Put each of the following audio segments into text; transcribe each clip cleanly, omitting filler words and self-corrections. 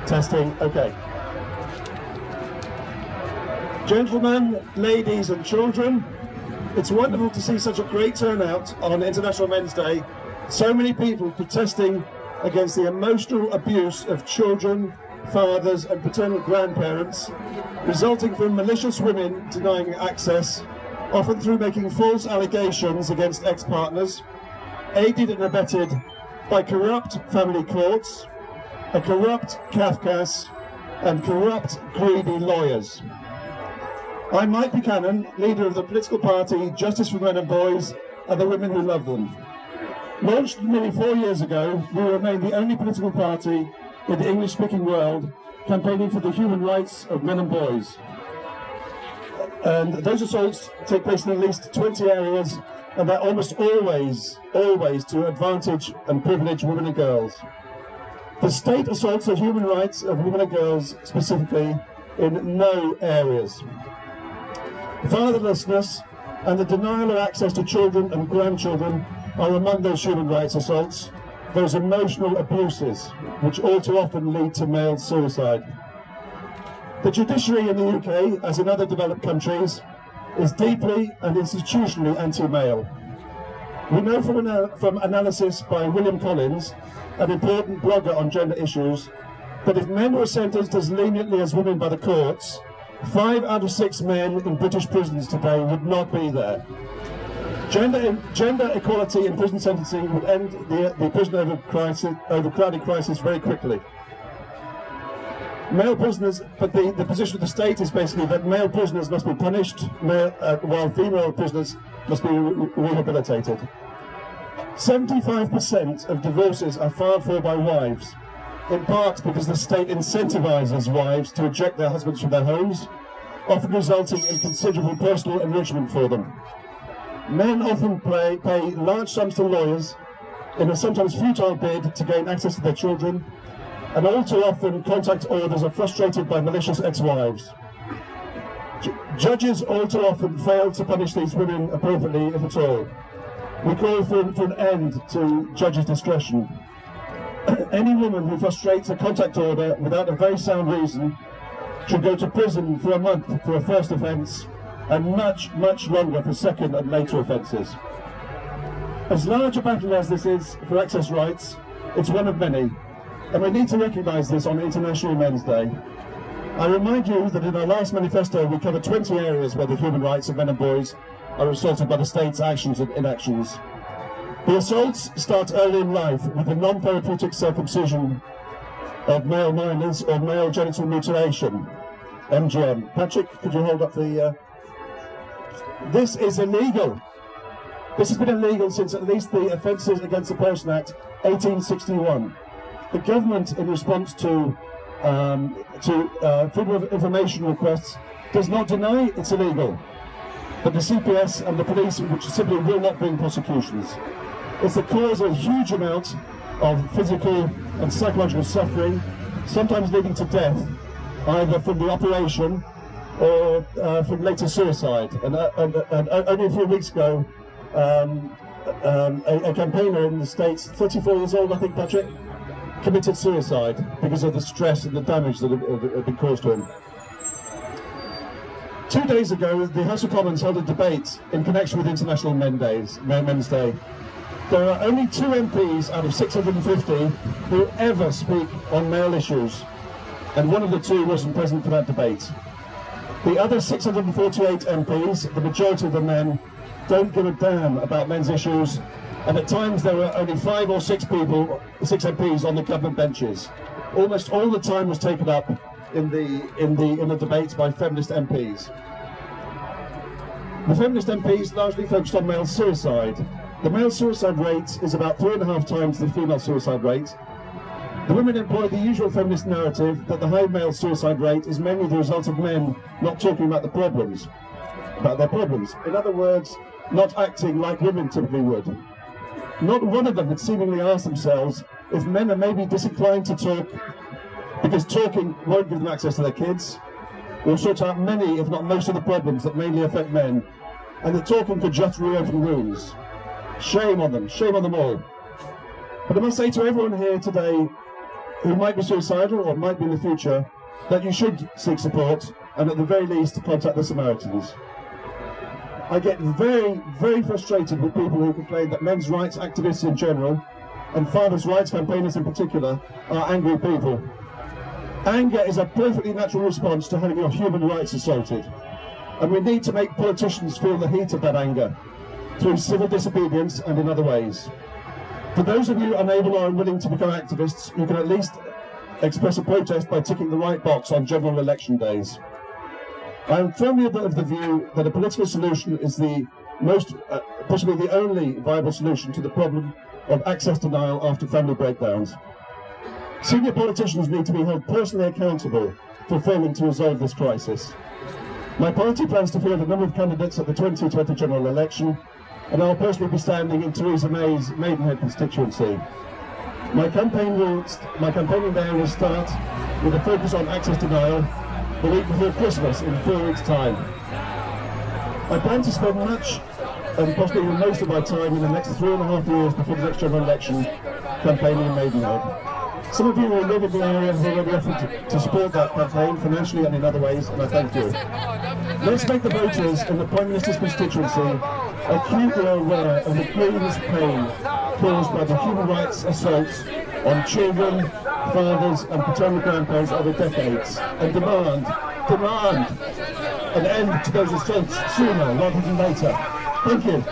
Testing, okay. Gentlemen, ladies and children, it's wonderful to see such a great turnout on International Men's Day. So many people protesting against the emotional abuse of children, fathers and paternal grandparents, resulting from malicious women denying access, often through making false allegations against ex-partners, aided and abetted by corrupt family courts, a corrupt CAFCAS, and corrupt, greedy lawyers. I'm Mike Buchanan, leader of the political party Justice for Men and Boys and the Women Who Love Them. Launched nearly 4 years ago, we remain the only political party in the English-speaking world campaigning for the human rights of men and boys. And those assaults take place in at least 20 areas, and they're almost always to advantage and privilege women and girls. The state assaults the human rights of women and girls specifically in no areas. Fatherlessness and the denial of access to children and grandchildren are among those human rights assaults, those emotional abuses, which all too often lead to male suicide. The judiciary in the UK, as in other developed countries, is deeply and institutionally anti-male. We know from analysis by William Collins, an important blogger on gender issues, that if men were sentenced as leniently as women by the courts, 5 out of 6 men in British prisons today would not be there. Gender equality in prison sentencing would end the prison overcrowding crisis very quickly. Male prisoners, but the position of the state is basically that male prisoners must be punished, while female prisoners must be rehabilitated. 75% of divorces are filed for by wives, in part because the state incentivizes wives to eject their husbands from their homes, often resulting in considerable personal enrichment for them. Men often pay large sums to lawyers in a sometimes futile bid to gain access to their children, and all too often contact orders are frustrated by malicious ex-wives. Judges all too often fail to punish these women appropriately, if at all. We call for an end to judges' discretion. Any woman who frustrates a contact order without a very sound reason should go to prison for a month for a first offence, and much, much longer for second and later offences. As large a battle as this is for access rights, it's one of many, and we need to recognise this on International Men's Day. I remind you that in our last manifesto we covered 20 areas where the human rights of men and boys are assaulted by the state's actions and inactions. The assaults start early in life with the non-therapeutic circumcision of male minors or male genital mutilation, MGM. Patrick, could you hold up the... This is illegal. This has been illegal since at least the Offences Against the Person Act 1861. The government, in response to freedom of information requests, does not deny it's illegal, but the CPS and the police which simply will not bring prosecutions. It's the cause of a huge amount of physical and psychological suffering, sometimes leading to death, either from the operation or from later suicide. And only a few weeks ago, a campaigner in the States, 34 years old, I think, Patrick, committed suicide because of the stress and the damage that had been caused to him. 2 days ago, the House of Commons held a debate in connection with International Men's Day. There are only 2 MPs out of 650 who ever speak on male issues, and one of the 2 wasn't present for that debate. The other 648 MPs, the majority of the men, don't give a damn about men's issues, and at times there were only 5 or 6 MPs on the government benches. Almost all the time was taken up in the debates by feminist MPs. The feminist MPs largely focused on male suicide. The male suicide rate is about 3.5 times the female suicide rate. The women employ the usual feminist narrative that the high male suicide rate is mainly the result of men not talking about their problems. In other words, not acting like women typically would. Not one of them had seemingly asked themselves if men are maybe disinclined to talk because talking won't give them access to their kids, or sort out many, if not most of the problems that mainly affect men, and that talking could just reopen wounds. Shame on them all. But I must say to everyone here today who might be suicidal or might be in the future, that you should seek support and at the very least contact the Samaritans. I get very, very frustrated with people who complain that men's rights activists in general and fathers' rights campaigners in particular are angry people. Anger is a perfectly natural response to having your human rights assaulted. And we need to make politicians feel the heat of that anger through civil disobedience and in other ways. For those of you unable or unwilling to become activists, you can at least express a protest by ticking the right box on general election days. I am firmly of the view that a political solution is the most, possibly the only viable solution to the problem of access denial after family breakdowns. Senior politicians need to be held personally accountable for failing to resolve this crisis. My party plans to field a number of candidates at the 2020 general election, and I'll personally be standing in Theresa May's Maidenhead constituency. My campaigning there will start with a focus on access denial the week before Christmas in 4 weeks' time. I plan to spend much and possibly most of my time in the next 3.5 years before the next general election campaigning in Maidenhead. Some of you who live in the area have already offered to support that campaign financially and in other ways, and I thank you. Let's make the voters in the Prime Minister's constituency acutely aware of the grievous pain caused by the human rights assaults on children, fathers and paternal grandparents over decades, and demand an end to those assaults sooner rather than later. Thank you.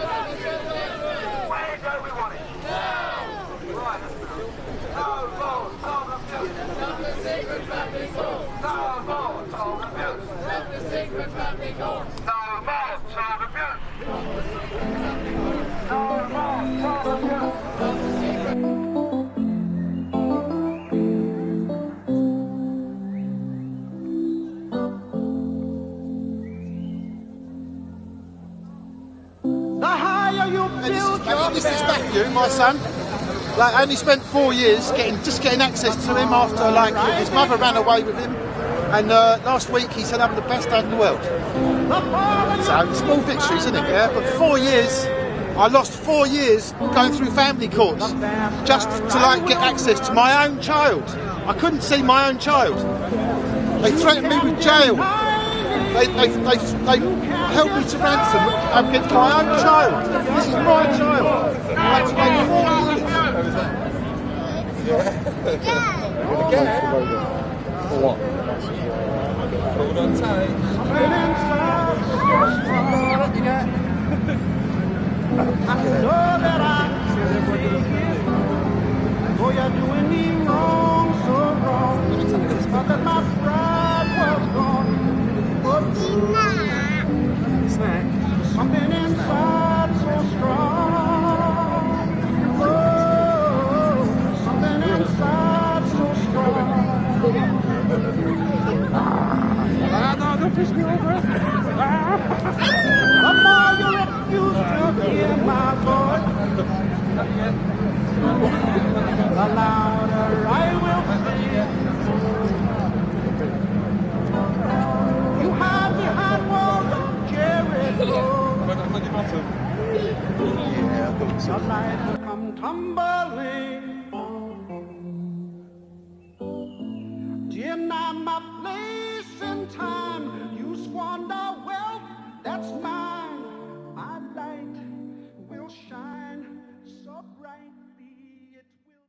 This is Matthew, my son. Like, I only spent 4 years getting access to him after his mother ran away with him, and last week he said I'm the best dad in the world. So small victories, isn't it? Yeah, but 4 years. I lost 4 years going through family courts just to get access to my own child. I couldn't see my own child. They threatened me with jail. They held me to ransom against my own child. This is my child. I had to wait 4 years. For what? Hold on tight. I know that I oh, you're doing me wrong, so wrong. But that my pride was gone. Something inside so strong. Oh, something inside so strong. No, don't push me over. The more you refuse to hear my voice, the louder I will sing. You hide behind walls of Jericho. The night will come tumbling. Deny my place.